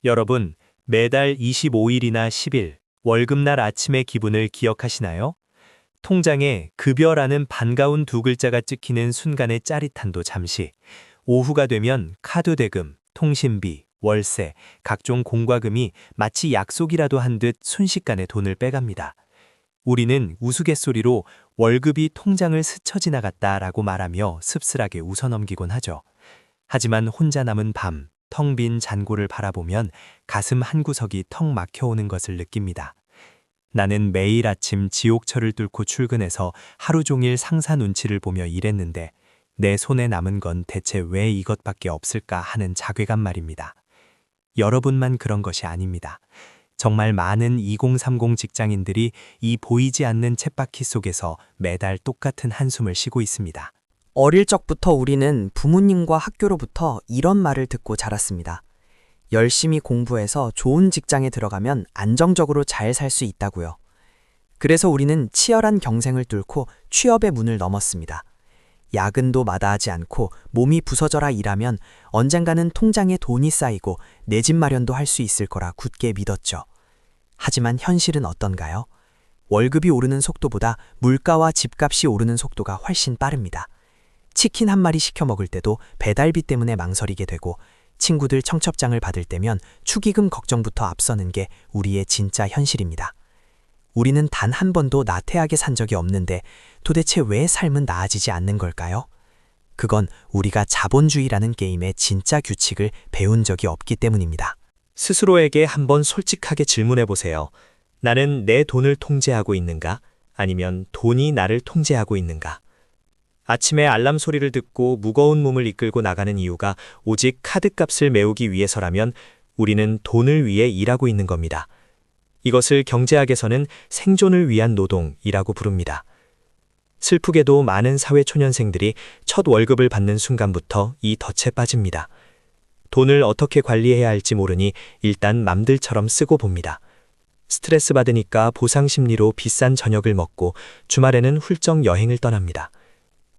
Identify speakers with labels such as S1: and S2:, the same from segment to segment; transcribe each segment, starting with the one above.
S1: 여러분, 매달 25일이나 10일 월급날 아침의 기분을 기억하시나요? 통장에 급여라는 반가운 두 글자가 찍히는 순간의 짜릿함도 잠시, 오후가 되면 카드 대금, 통신비, 월세, 각종 공과금이 마치 약속이라도 한 듯 순식간에 돈을 빼갑니다. 우리는 우스갯소리로 월급이 통장을 스쳐 지나갔다라고 말하며 씁쓸하게 웃어넘기곤 하죠. 하지만 혼자 남은 밤, 텅 빈 잔고를 바라보면 가슴 한구석이 턱 막혀오는 것을 느낍니다. 나는 매일 아침 지옥철을 뚫고 출근해서 하루 종일 상사 눈치를 보며 일했는데 내 손에 남은 건 대체 왜 이것밖에 없을까 하는 자괴감 말입니다. 여러분만 그런 것이 아닙니다. 정말 많은 2030 직장인들이 이 보이지 않는 쳇바퀴 속에서 매달 똑같은 한숨을 쉬고 있습니다.
S2: 어릴 적부터 우리는 부모님과 학교로부터 이런 말을 듣고 자랐습니다. 열심히 공부해서 좋은 직장에 들어가면 안정적으로 잘 살 수 있다고요. 그래서 우리는 치열한 경쟁을 뚫고 취업의 문을 넘었습니다. 야근도 마다하지 않고 몸이 부서져라 일하면 언젠가는 통장에 돈이 쌓이고 내 집 마련도 할 수 있을 거라 굳게 믿었죠. 하지만 현실은 어떤가요? 월급이 오르는 속도보다 물가와 집값이 오르는 속도가 훨씬 빠릅니다. 치킨 한 마리 시켜 먹을 때도 배달비 때문에 망설이게 되고 친구들 청첩장을 받을 때면 축의금 걱정부터 앞서는 게 우리의 진짜 현실입니다. 우리는 단 한 번도 나태하게 산 적이 없는데 도대체 왜 삶은 나아지지 않는 걸까요? 그건 우리가 자본주의라는 게임의 진짜 규칙을 배운 적이 없기 때문입니다.
S1: 스스로에게 한번 솔직하게 질문해 보세요. 나는 내 돈을 통제하고 있는가? 아니면 돈이 나를 통제하고 있는가? 아침에 알람 소리를 듣고 무거운 몸을 이끌고 나가는 이유가 오직 카드값을 메우기 위해서라면 우리는 돈을 위해 일하고 있는 겁니다. 이것을 경제학에서는 생존을 위한 노동이라고 부릅니다. 슬프게도 많은 사회초년생들이 첫 월급을 받는 순간부터 이 덫에 빠집니다. 돈을 어떻게 관리해야 할지 모르니 일단 맘들처럼 쓰고 봅니다. 스트레스 받으니까 보상 심리로 비싼 저녁을 먹고 주말에는 훌쩍 여행을 떠납니다.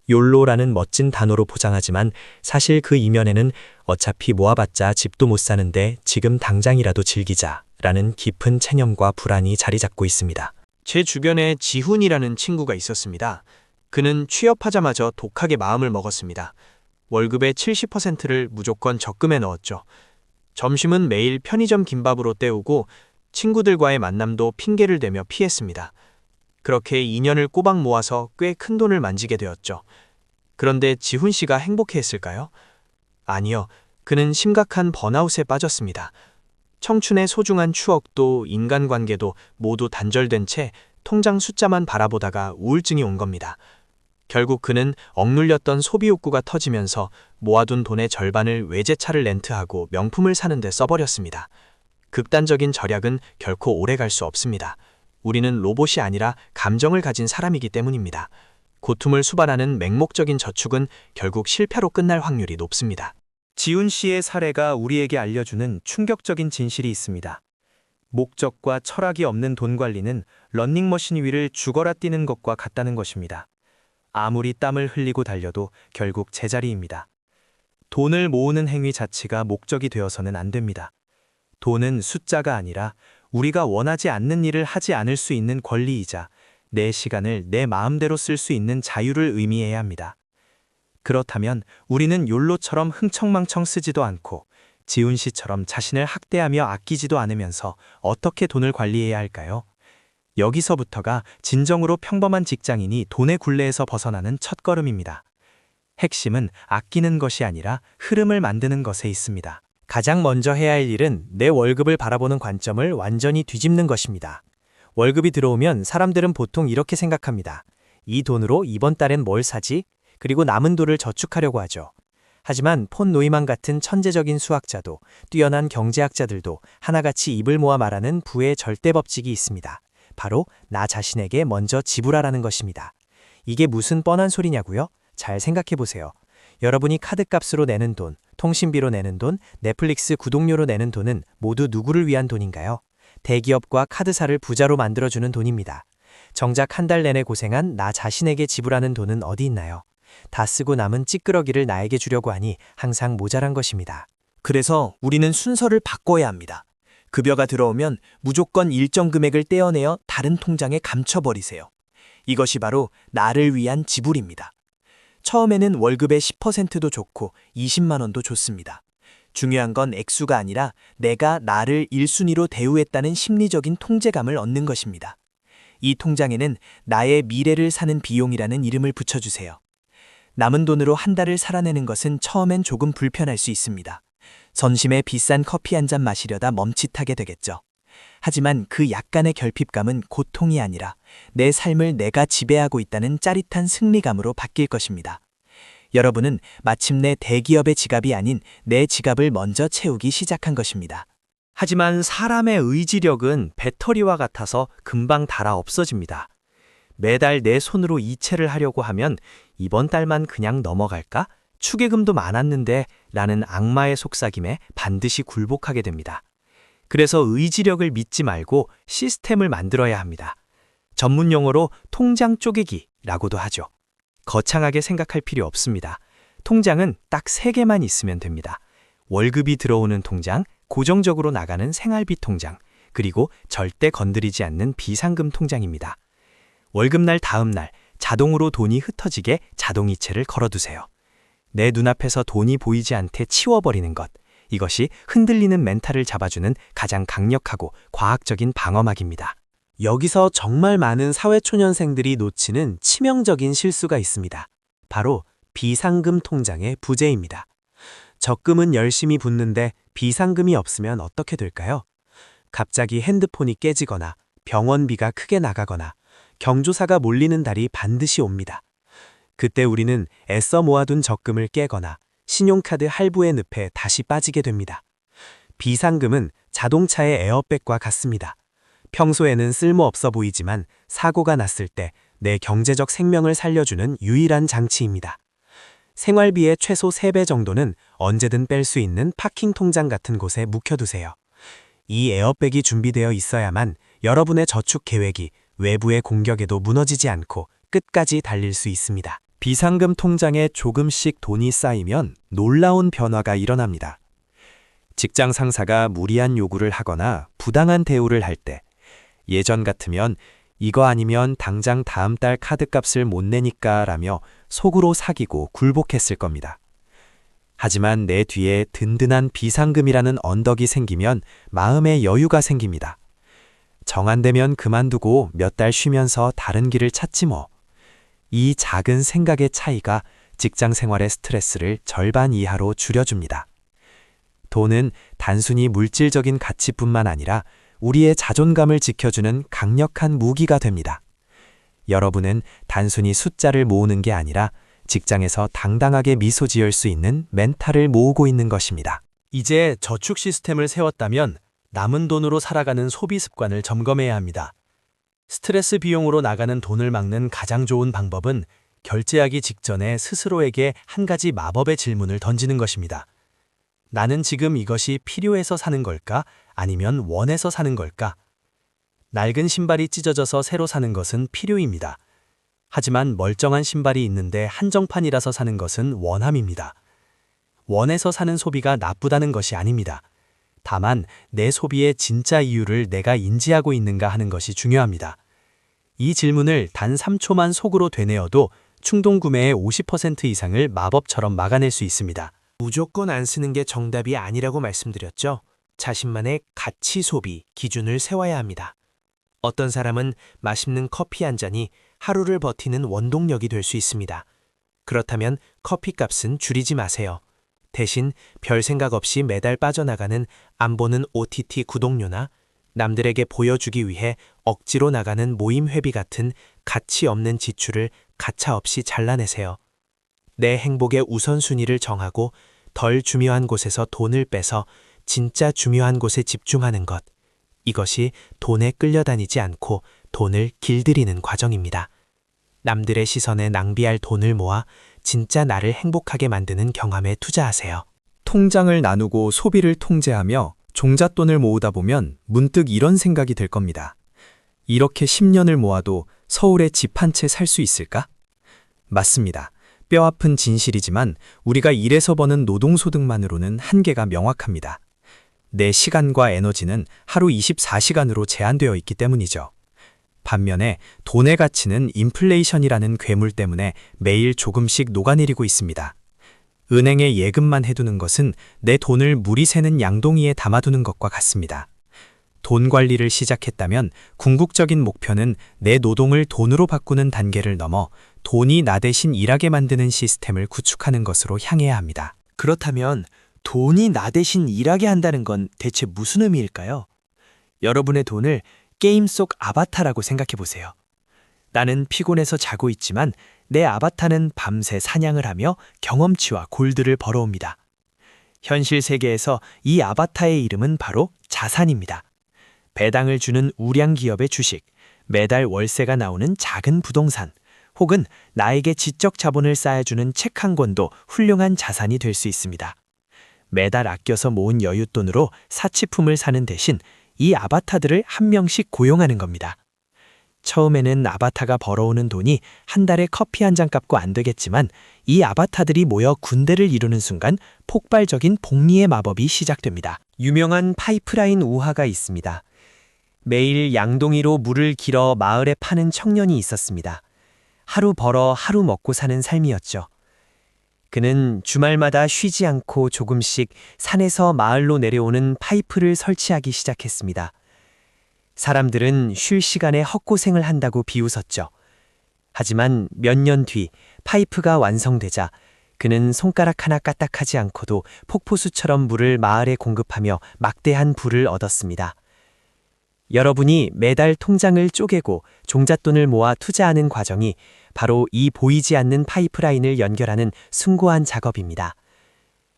S1: 욜로라는 멋진 단어로 포장하지만 사실 그 이면에는 어차피 모아봤자 집도 못 사는데 지금 당장이라도 즐기자라는 깊은 체념과 불안이 자리 잡고 있습니다.
S3: 제 주변에 지훈이라는 친구가 있었습니다. 그는 취업하자마자 독하게 마음을 먹었습니다. 월급의 70%를 무조건 적금에 넣었죠. 점심은 매일 편의점 김밥으로 때우고 친구들과의 만남도 핑계를 대며 피했습니다. 그렇게 2년을 꼬박 모아서 꽤 큰 돈을 만지게 되었죠. 그런데 지훈 씨가 행복해했을까요? 아니요. 그는 심각한 번아웃에 빠졌습니다. 청춘의 소중한 추억도 인간관계도 모두 단절된 채 통장 숫자만 바라보다가 우울증이 온 겁니다. 결국 그는 억눌렸던 소비 욕구가 터지면서 모아둔 돈의 절반을 외제차를 렌트하고 명품을 사는 데 써버렸습니다. 극단적인 절약은 결코 오래 갈 수 없습니다. 우리는 로봇이 아니라 감정을 가진 사람이기 때문입니다. 고통을 수반하는 맹목적인 저축은 결국 실패로 끝날 확률이 높습니다.
S1: 지훈 씨의 사례가 우리에게 알려주는 충격적인 진실이 있습니다. 목적과 철학이 없는 돈 관리는 러닝머신 위를 죽어라 뛰는 것과 같다는 것입니다. 아무리 땀을 흘리고 달려도 결국 제자리입니다. 돈을 모으는 행위 자체가 목적이 되어서는 안 됩니다. 돈은 숫자가 아니라 우리가 원하지 않는 일을 하지 않을 수 있는 권리이자 내 시간을 내 마음대로 쓸 수 있는 자유를 의미해야 합니다. 그렇다면 우리는 욜로처럼 흥청망청 쓰지도 않고 지훈 씨처럼 자신을 학대하며 아끼지도 않으면서 어떻게 돈을 관리해야 할까요? 여기서부터가 진정으로 평범한 직장인이 돈의 굴레에서 벗어나는 첫걸음입니다. 핵심은 아끼는 것이 아니라 흐름을 만드는 것에 있습니다. 가장 먼저 해야 할 일은 내 월급을 바라보는 관점을 완전히 뒤집는 것입니다. 월급이 들어오면 사람들은 보통 이렇게 생각합니다. 이 돈으로 이번 달엔 뭘 사지? 그리고 남은 돈을 저축하려고 하죠. 하지만 폰 노이만 같은 천재적인 수학자도 뛰어난 경제학자들도 하나같이 입을 모아 말하는 부의 절대 법칙이 있습니다. 바로 나 자신에게 먼저 지불하라는 것입니다. 이게 무슨 뻔한 소리냐고요? 잘 생각해 보세요. 여러분이 카드값으로 내는 돈, 통신비로 내는 돈, 넷플릭스 구독료로 내는 돈은 모두 누구를 위한 돈인가요? 대기업과 카드사를 부자로 만들어주는 돈입니다. 정작 한 달 내내 고생한 나 자신에게 지불하는 돈은 어디 있나요? 다 쓰고 남은 찌끄러기를 나에게 주려고 하니 항상 모자란 것입니다. 그래서 우리는 순서를 바꿔야 합니다. 급여가 들어오면 무조건 일정 금액을 떼어내어 다른 통장에 감춰버리세요. 이것이 바로 나를 위한 지불입니다. 처음에는 월급의 10%도 좋고 20만 원도 좋습니다. 중요한 건 액수가 아니라 내가 나를 1순위로 대우했다는 심리적인 통제감을 얻는 것입니다. 이 통장에는 나의 미래를 사는 비용이라는 이름을 붙여주세요. 남은 돈으로 한 달을 살아내는 것은 처음엔 조금 불편할 수 있습니다. 점심에 비싼 커피 한 잔 마시려다 멈칫하게 되겠죠. 하지만 그 약간의 결핍감은 고통이 아니라 내 삶을 내가 지배하고 있다는 짜릿한 승리감으로 바뀔 것입니다. 여러분은 마침내 대기업의 지갑이 아닌 내 지갑을 먼저 채우기 시작한 것입니다. 하지만 사람의 의지력은 배터리와 같아서 금방 닳아 없어집니다. 매달 내 손으로 이체를 하려고 하면 이번 달만 그냥 넘어갈까? 축의금도 많았는데 라는 악마의 속삭임에 반드시 굴복하게 됩니다. 그래서 의지력을 믿지 말고 시스템을 만들어야 합니다. 전문 용어로 통장 쪼개기라고도 하죠. 거창하게 생각할 필요 없습니다. 통장은 딱 3개만 있으면 됩니다. 월급이 들어오는 통장, 고정적으로 나가는 생활비 통장, 그리고 절대 건드리지 않는 비상금 통장입니다. 월급날 다음 날 자동으로 돈이 흩어지게 자동이체를 걸어두세요. 내 눈앞에서 돈이 보이지 않게 치워버리는 것. 이것이 흔들리는 멘탈을 잡아주는 가장 강력하고 과학적인 방어막입니다. 여기서 정말 많은 사회초년생들이 놓치는 치명적인 실수가 있습니다. 바로 비상금 통장의 부재입니다. 적금은 열심히 붓는데 비상금이 없으면 어떻게 될까요? 갑자기 핸드폰이 깨지거나 병원비가 크게 나가거나 경조사가 몰리는 달이 반드시 옵니다. 그때 우리는 애써 모아둔 적금을 깨거나 신용카드 할부의 늪에 다시 빠지게 됩니다. 비상금은 자동차의 에어백과 같습니다. 평소에는 쓸모없어 보이지만 사고가 났을 때 내 경제적 생명을 살려주는 유일한 장치입니다. 생활비의 최소 3배 정도는 언제든 뺄 수 있는 파킹 통장 같은 곳에 묵혀두세요. 이 에어백이 준비되어 있어야만 여러분의 저축 계획이 외부의 공격에도 무너지지 않고 끝까지 달릴 수 있습니다. 비상금 통장에 조금씩 돈이 쌓이면 놀라운 변화가 일어납니다. 직장 상사가 무리한 요구를 하거나 부당한 대우를 할 때 예전 같으면 이거 아니면 당장 다음 달 카드값을 못 내니까 라며 속으로 사귀고 굴복했을 겁니다. 하지만 내 뒤에 든든한 비상금이라는 언덕이 생기면 마음의 여유가 생깁니다. 정 안 되면 그만두고 몇 달 쉬면서 다른 길을 찾지 뭐. 이 작은 생각의 차이가 직장 생활의 스트레스를 절반 이하로 줄여줍니다. 돈은 단순히 물질적인 가치뿐만 아니라 우리의 자존감을 지켜주는 강력한 무기가 됩니다. 여러분은 단순히 숫자를 모으는 게 아니라 직장에서 당당하게 미소 지을 수 있는 멘탈을 모으고 있는 것입니다. 이제 저축 시스템을 세웠다면 남은 돈으로 살아가는 소비 습관을 점검해야 합니다. 스트레스 비용으로 나가는 돈을 막는 가장 좋은 방법은 결제하기 직전에 스스로에게 한 가지 마법의 질문을 던지는 것입니다. 나는 지금 이것이 필요해서 사는 걸까? 아니면 원해서 사는 걸까? 낡은 신발이 찢어져서 새로 사는 것은 필요입니다. 하지만 멀쩡한 신발이 있는데 한정판이라서 사는 것은 원함입니다. 원해서 사는 소비가 나쁘다는 것이 아닙니다. 다만 내 소비의 진짜 이유를 내가 인지하고 있는가 하는 것이 중요합니다. 이 질문을 단 3초만 속으로 되뇌어도 충동 구매의 50% 이상을 마법처럼 막아낼 수 있습니다. 무조건 안 쓰는 게 정답이 아니라고 말씀드렸죠. 자신만의 가치 소비 기준을 세워야 합니다. 어떤 사람은 맛있는 커피 한 잔이 하루를 버티는 원동력이 될 수 있습니다. 그렇다면 커피값은 줄이지 마세요. 대신 별 생각 없이 매달 빠져나가는 안 보는 OTT 구독료나 남들에게 보여주기 위해 억지로 나가는 모임 회비 같은 가치 없는 지출을 가차없이 잘라내세요. 내 행복의 우선순위를 정하고 덜 중요한 곳에서 돈을 빼서 진짜 중요한 곳에 집중하는 것. 이것이 돈에 끌려다니지 않고 돈을 길들이는 과정입니다. 남들의 시선에 낭비할 돈을 모아 진짜 나를 행복하게 만드는 경험에 투자하세요. 통장을 나누고 소비를 통제하며 종잣돈을 모으다 보면 문득 이런 생각이 들 겁니다. 이렇게 10년을 모아도 서울에 집 한 채 살 수 있을까? 맞습니다. 뼈아픈 진실이지만 우리가 일해서 버는 노동소득만으로는 한계가 명확합니다. 내 시간과 에너지는 하루 24시간으로 제한되어 있기 때문이죠. 반면에 돈의 가치는 인플레이션이라는 괴물 때문에 매일 조금씩 녹아내리고 있습니다. 은행에 예금만 해두는 것은 내 돈을 물이 새는 양동이에 담아두는 것과 같습니다. 돈 관리를 시작했다면 궁극적인 목표는 내 노동을 돈으로 바꾸는 단계를 넘어 돈이 나 대신 일하게 만드는 시스템을 구축하는 것으로 향해야 합니다.
S2: 그렇다면 돈이 나 대신 일하게 한다는 건 대체 무슨 의미일까요? 여러분의 돈을 게임 속 아바타라고 생각해 보세요. 나는 피곤해서 자고 있지만 내 아바타는 밤새 사냥을 하며 경험치와 골드를 벌어옵니다. 현실 세계에서 이 아바타의 이름은 바로 자산입니다. 배당을 주는 우량 기업의 주식, 매달 월세가 나오는 작은 부동산, 혹은 나에게 지적 자본을 쌓아주는 책 한 권도 훌륭한 자산이 될 수 있습니다. 매달 아껴서 모은 여윳돈으로 사치품을 사는 대신 이 아바타들을 한 명씩 고용하는 겁니다. 처음에는 아바타가 벌어오는 돈이 한 달에 커피 한 잔 값도 안 되겠지만 이 아바타들이 모여 군대를 이루는 순간 폭발적인 복리의 마법이 시작됩니다. 유명한 파이프라인 우화가 있습니다. 매일 양동이로 물을 길어 마을에 파는 청년이 있었습니다. 하루 벌어 하루 먹고 사는 삶이었죠. 그는 주말마다 쉬지 않고 조금씩 산에서 마을로 내려오는 파이프를 설치하기 시작했습니다. 사람들은 쉴 시간에 헛고생을 한다고 비웃었죠. 하지만 몇 년 뒤 파이프가 완성되자 그는 손가락 하나 까딱하지 않고도 폭포수처럼 물을 마을에 공급하며 막대한 부를 얻었습니다. 여러분이 매달 통장을 쪼개고 종잣돈을 모아 투자하는 과정이 바로 이 보이지 않는 파이프라인을 연결하는 숭고한 작업입니다.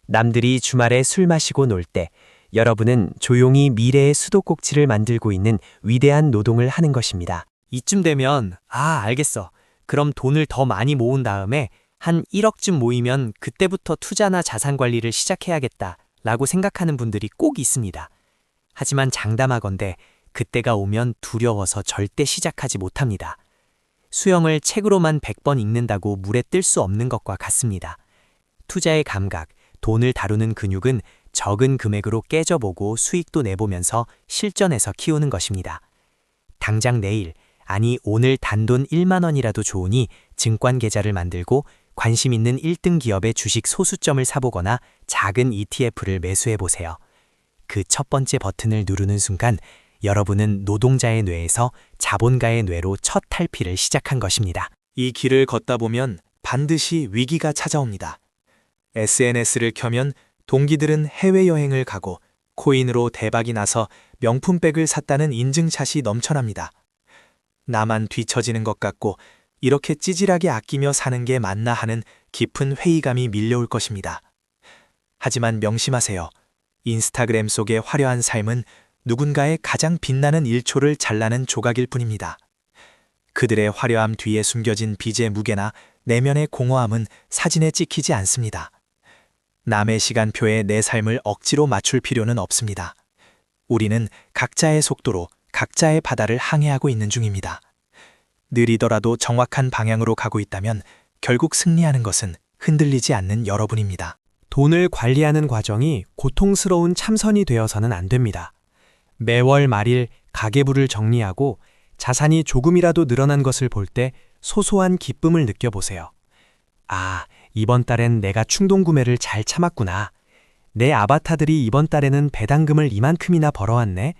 S2: 남들이 주말에 술 마시고 놀 때 여러분은 조용히 미래의 수도꼭지를 만들고 있는 위대한 노동을 하는 것입니다. 이쯤 되면 알겠어. 그럼 돈을 더 많이 모은 다음에 한 1억쯤 모이면 그때부터 투자나 자산 관리를 시작해야겠다 라고 생각하는 분들이 꼭 있습니다. 하지만 장담하건대 그때가 오면 두려워서 절대 시작하지 못합니다. 수영을 책으로만 100번 읽는다고 물에 뜰 수 없는 것과 같습니다. 투자의 감각, 돈을 다루는 근육은 적은 금액으로 깨져보고 수익도 내보면서 실전에서 키우는 것입니다. 당장 내일, 아니 오늘 단돈 1만 원이라도 좋으니 증권 계좌를 만들고 관심 있는 1등 기업의 주식 소수점을 사보거나 작은 ETF를 매수해보세요. 그 첫 번째 버튼을 누르는 순간 여러분은 노동자의 뇌에서 자본가의 뇌로 첫 탈피를 시작한 것입니다.
S1: 이 길을 걷다 보면 반드시 위기가 찾아옵니다. SNS를 켜면 동기들은 해외여행을 가고 코인으로 대박이 나서 명품백을 샀다는 인증샷이 넘쳐납니다. 나만 뒤처지는 것 같고 이렇게 찌질하게 아끼며 사는 게 맞나 하는 깊은 회의감이 밀려올 것입니다. 하지만 명심하세요. 인스타그램 속의 화려한 삶은 누군가의 가장 빛나는 1초를 잘라낸 조각일 뿐입니다. 그들의 화려함 뒤에 숨겨진 빚의 무게나 내면의 공허함은 사진에 찍히지 않습니다. 남의 시간표에 내 삶을 억지로 맞출 필요는 없습니다. 우리는 각자의 속도로 각자의 바다를 항해하고 있는 중입니다. 느리더라도 정확한 방향으로 가고 있다면 결국 승리하는 것은 흔들리지 않는 여러분입니다.
S2: 돈을 관리하는 과정이 고통스러운 참선이 되어서는 안 됩니다. 매월 말일 가계부를 정리하고 자산이 조금이라도 늘어난 것을 볼 때 소소한 기쁨을 느껴보세요. 이번 달엔 내가 충동구매를 잘 참았구나. 내 아바타들이 이번 달에는 배당금을 이만큼이나 벌어왔네.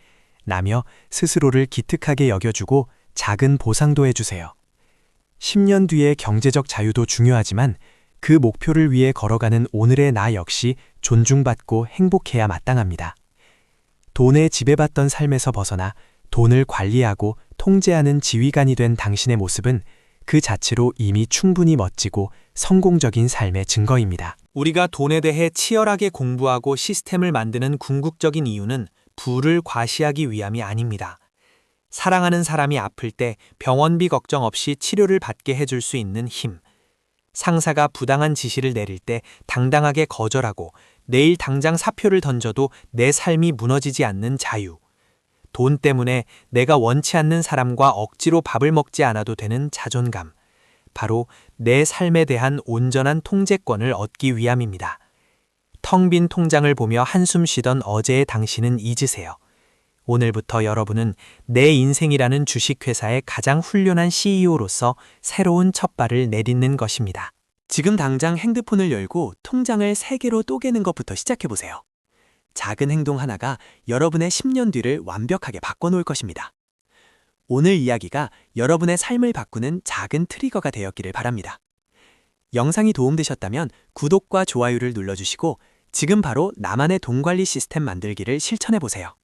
S2: 라며 스스로를 기특하게 여겨주고 작은 보상도 해주세요. 10년 뒤의 경제적 자유도 중요하지만 그 목표를 위해 걸어가는 오늘의 나 역시 존중받고 행복해야 마땅합니다. 돈에 지배받던 삶에서 벗어나 돈을 관리하고 통제하는 지휘관이 된 당신의 모습은 그 자체로 이미 충분히 멋지고 성공적인 삶의 증거입니다.
S1: 우리가 돈에 대해 치열하게 공부하고 시스템을 만드는 궁극적인 이유는 부를 과시하기 위함이 아닙니다. 사랑하는 사람이 아플 때 병원비 걱정 없이 치료를 받게 해줄 수 있는 힘. 상사가 부당한 지시를 내릴 때 당당하게 거절하고 내일 당장 사표를 던져도 내 삶이 무너지지 않는 자유. 돈 때문에 내가 원치 않는 사람과 억지로 밥을 먹지 않아도 되는 자존감. 바로 내 삶에 대한 온전한 통제권을 얻기 위함입니다. 텅 빈 통장을 보며 한숨 쉬던 어제의 당신은 잊으세요. 오늘부터 여러분은 내 인생이라는 주식회사의 가장 훌륭한 CEO로서 새로운 첫발을 내딛는 것입니다.
S2: 지금 당장 핸드폰을 열고 통장을 3개로 쪼개는 것부터 시작해보세요. 작은 행동 하나가 여러분의 10년 뒤를 완벽하게 바꿔놓을 것입니다. 오늘 이야기가 여러분의 삶을 바꾸는 작은 트리거가 되었기를 바랍니다. 영상이 도움되셨다면 구독과 좋아요를 눌러주시고 지금 바로 나만의 돈 관리 시스템 만들기를 실천해보세요.